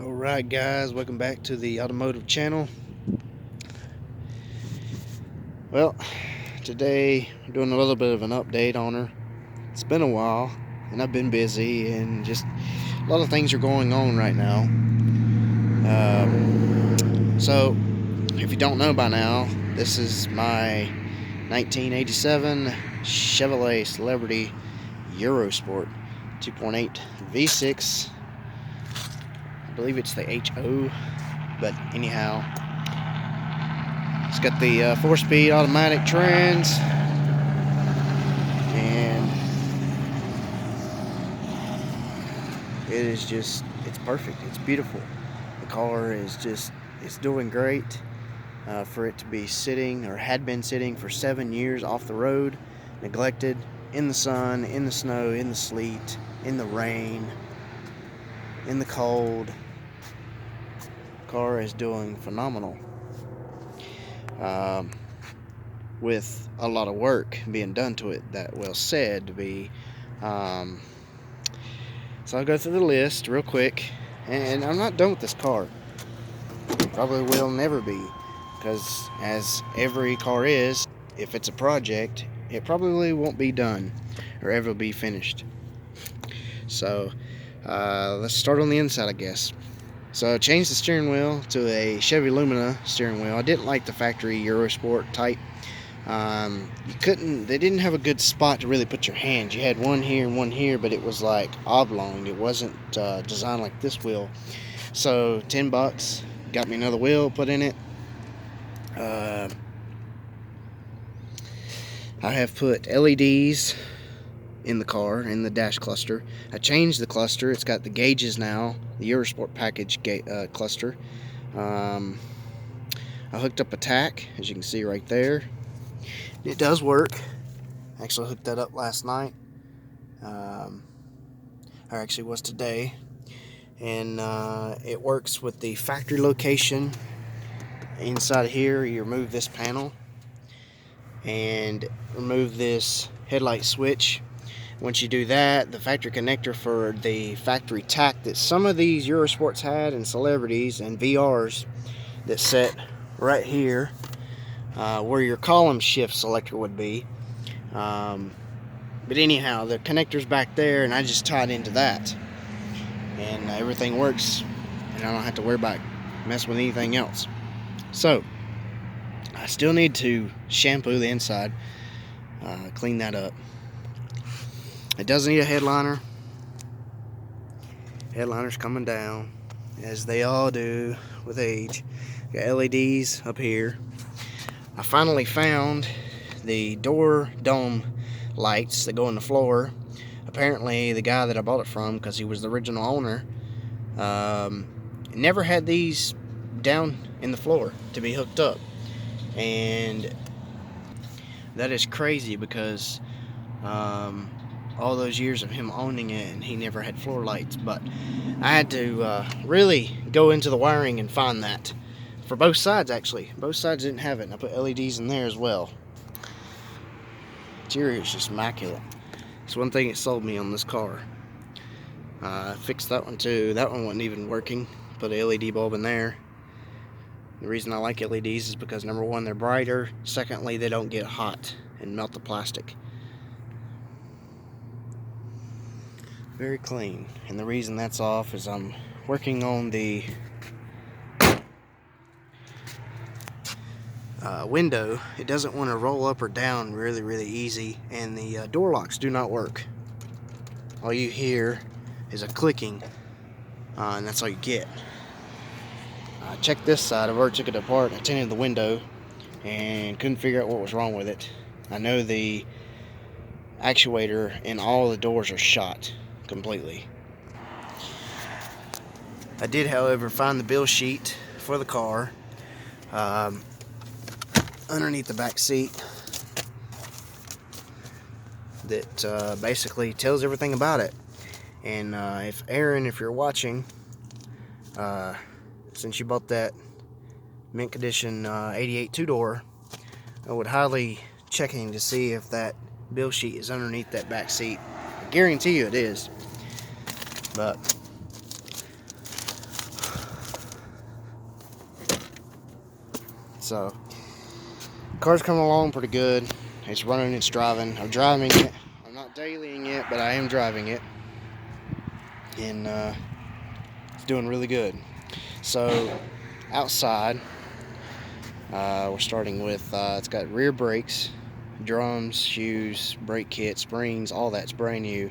Alright guys, welcome back to the automotive channel. Well, today I'm doing a little bit of an update on her. It's been a while and I've been busy and just a lot of things are going on right now. So if you don't know by now, this is my 1987 Chevrolet Celebrity Eurosport 2.8 V6. I believe it's the HO, but anyhow, it's got the 4-speed automatic trans, and it is just, it's perfect. It's beautiful. The car is just, it's doing great for it to be sitting, or had been sitting for 7 years off the road, neglected, in the sun, in the snow, in the sleet, in the rain, in the cold. The car is doing phenomenal. With a lot of work being done to it, that well said to be. So I'll go through the list real quick, and I'm not done with this car. Probably will never be, because as every car is, if it's a project, it probably won't be done or ever be finished. So let's start on the inside, I guess. So I changed the steering wheel to a Chevy Lumina steering wheel. I didn't like the factory Eurosport type. They didn't have a good spot to really put your hands. You had one here and one here, but it was like oblong. It wasn't designed like this wheel. So $10, got me another wheel put in it. I have put LEDs in the car, in the dash cluster. I changed the cluster. It's got the gauges now, the Eurosport package cluster. I hooked up a tack, as you can see right there. It does work. I actually hooked that up last night. Or actually was today. And it works with the factory location. Inside of here, you remove this panel and remove this headlight switch. Once you do that, the factory connector for the factory tack that some of these Eurosports had, and Celebrities and VRs, that set right here where your column shift selector would be. But anyhow, the connector's back there, and I just tied into that, and everything works, and I don't have to worry about messing with anything else. So I still need to shampoo the inside, clean that up. It does need a headliner. Headliner's coming down, as they all do with age. Got LEDs up here. I finally found the door dome lights that go in the floor. Apparently the guy that I bought it from, because he was the original owner, never had these down in the floor to be hooked up. And that is crazy, because all those years of him owning it, and he never had floor lights. But I had to really go into the wiring and find that. For both sides, actually. Both sides didn't have it, and I put LEDs in there as well. Interior is just immaculate. It's one thing that sold me on this car. I fixed that one too. That one wasn't even working. Put a LED bulb in there. The reason I like LEDs is because, number one, they're brighter. Secondly, they don't get hot and melt the plastic. Very clean. And the reason that's off is I'm working on the window. It doesn't want to roll up or down really easy, and the door locks do not work. All you hear is a clicking, and that's all you get. Checked this side. I've already took it apart. I tinted the window and couldn't figure out what was wrong with it. I know the actuator in all the doors are shot completely. I did, however, find the bill sheet for the car underneath the back seat that basically tells everything about it. And if Aaron, if you're watching, since you bought that mint condition 88 two-door, I would highly checking to see if that bill sheet is underneath that back seat. I guarantee you it is. But So, car's coming along pretty good. It's running, it's driving. I'm driving it. I'm not dailying it, but I am driving it. And it's doing really good. So, outside, we're starting with, it's got rear brakes, drums, shoes, brake kit, springs, all that's brand new.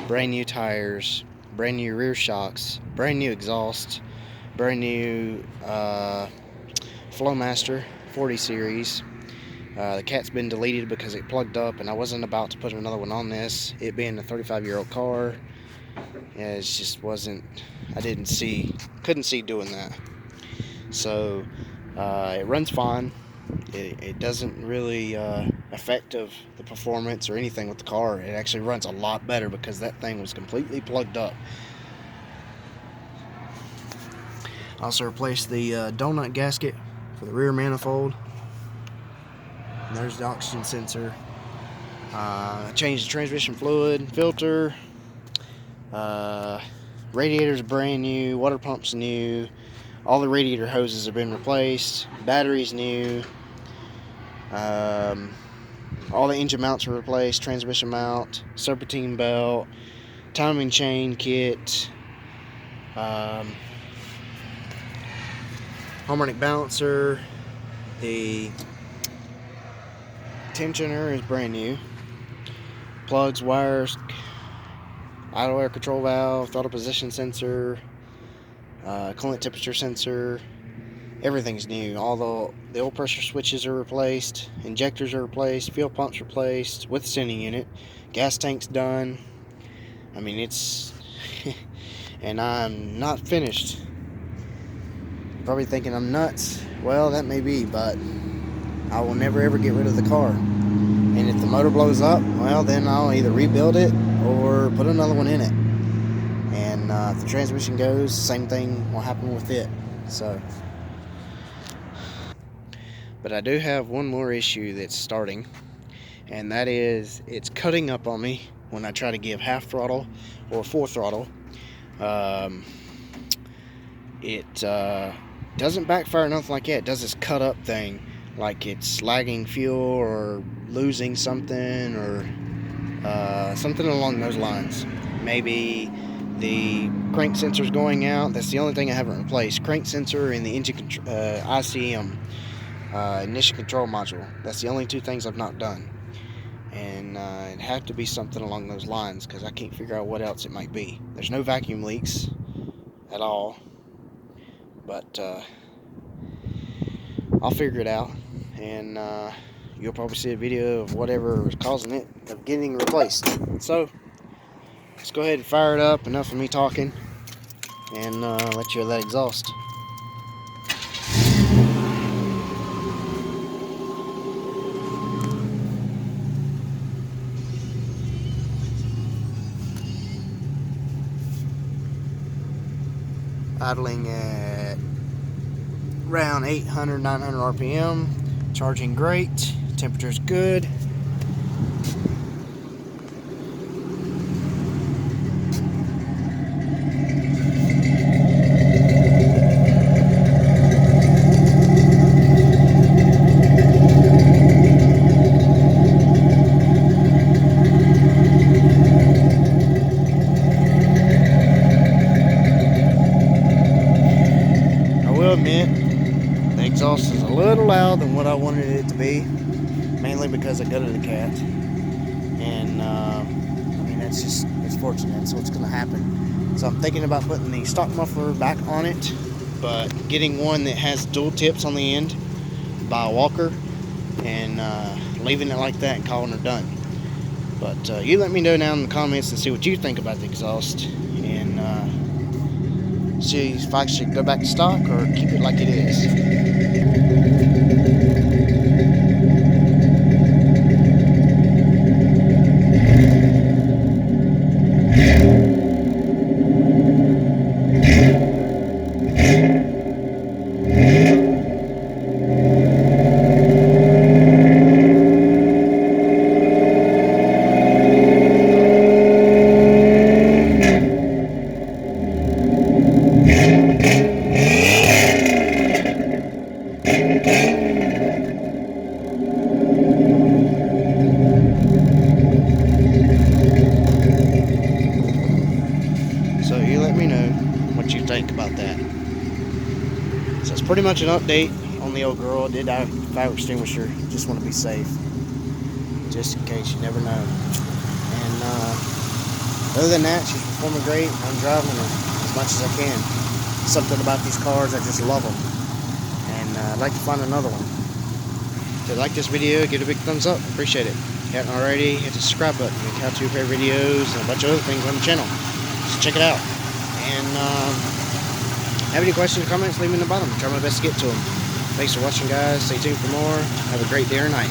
Brand new tires, brand new rear shocks, brand new exhaust, brand new Flowmaster 40 series. The cat's been deleted because it plugged up, and I wasn't about to put another one on this. It being a 35-year-old car, yeah, it just wasn't. I couldn't see doing that. So it runs fine. It doesn't really affect of the performance or anything with the car. It actually runs a lot better because that thing was completely plugged up. I also replaced the donut gasket for the rear manifold. And there's the oxygen sensor. Changed the transmission fluid, filter. Radiator's brand new, water pump's new. All the radiator hoses have been replaced. Battery's new. All the engine mounts are replaced. Transmission mount, serpentine belt, timing chain kit, harmonic balancer. The tensioner is brand new. Plugs, wires, idle air control valve, throttle position sensor, coolant temperature sensor. Everything's new. All the oil pressure switches are replaced, injectors are replaced, fuel pumps replaced with the sending unit, gas tank's done. I mean, it's and I'm not finished. You're probably thinking I'm nuts. Well, that may be, but I will never ever get rid of the car. And if the motor blows up, well, then I'll either rebuild it or put another one in it. And if the transmission goes, same thing will happen with it. So, but I do have one more issue that's starting, and that is it's cutting up on me when I try to give half throttle or full throttle. It doesn't backfire or nothing like that. It does this cut up thing, like it's lagging fuel or losing something or something along those lines. Maybe the crank sensor's going out. That's the only thing I haven't replaced. Crank sensor and the engine ICM, ignition control module. That's the only two things I've not done. And it'd have to be something along those lines because I can't figure out what else it might be. There's no vacuum leaks at all, but I'll figure it out, and you'll probably see a video of whatever was causing it of getting replaced. So let's go ahead and fire it up. Enough of me talking, and let you hear that exhaust. Idling at around 800, 900 RPM. Charging great. Temperature's good. Admit the exhaust is a little loud than what I wanted it to be, mainly because I gutted the cat, and I mean it's fortunate, so it's going to happen. So I'm thinking about putting the stock muffler back on it, but getting one that has dual tips on the end by a Walker, and leaving it like that and calling her done. But you let me know down in the comments and see what you think about the exhaust, and see if I should go back to stock or keep it like it is. So you let me know what you think about that. So it's pretty much an update on the old girl. Did our fire extinguisher. Just want to be safe, just in case. You never know. And other than that, she's performing great. I'm driving her as much as I can. Something about these cars, I just love them. And I'd like to find another one. If you like this video, give it a big thumbs up. Appreciate it. If you haven't already, hit the subscribe button. Make how to repair videos and a bunch of other things on the channel. So check it out. And have any questions or comments, leave them in the bottom. Try my best to get to them. Thanks for watching, guys. Stay tuned for more. Have a great day or night.